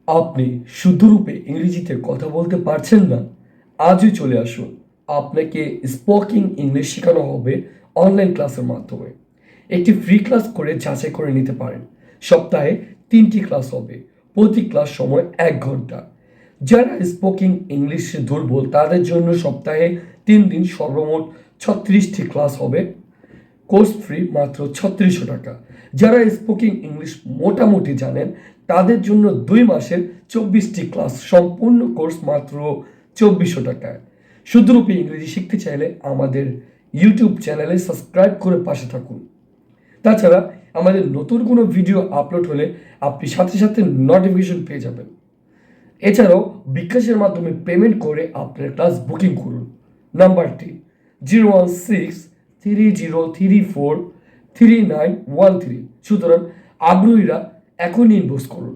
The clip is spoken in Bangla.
আপনি শুদ্ধরূপে ইংরেজিতে কথা বলতে পারছেন না? আজই চলে আসুন। আপনাকে স্পোকিং ইংলিশ শেখানো হবে অনলাইন ক্লাসের মাধ্যমে। একটি ফ্রি ক্লাস করে যাচাই করে নিতে পারেন। সপ্তাহে 3টি ক্লাস হবে। প্রতি ক্লাস সময় 1 ঘন্টা। যারা স্পোকিং ইংলিশে দুর্বল তাদের জন্য সপ্তাহে 3 দিন সর্বমোট 36টি ক্লাস হবে। কোর্স ফ্রি মাত্র 3600 টাকা। যারা স্পোকিং ইংলিশ মোটামুটি জানেন তাদের জন্য 2 মাসের 24টি ক্লাস সম্পূর্ণ কোর্স মাত্র 2400 টাকায়। শুদ্ধরূপে ইংরেজি শিখতে চাইলে আমাদের ইউটিউব চ্যানেলে সাবস্ক্রাইব করে পাশে থাকুন। তাছাড়া আমাদের নতুন কোনো ভিডিও আপলোড হলে আপনি সাথে সাথে নোটিফিকেশন পেয়ে যাবেন। এছাড়াও বিকাশের মাধ্যমে পেমেন্ট করে আপনার ক্লাস বুকিং করুন। নাম্বারটি 01630343913। সুতরাং আগ্রহীরা এখনই ইনবক্স করুন।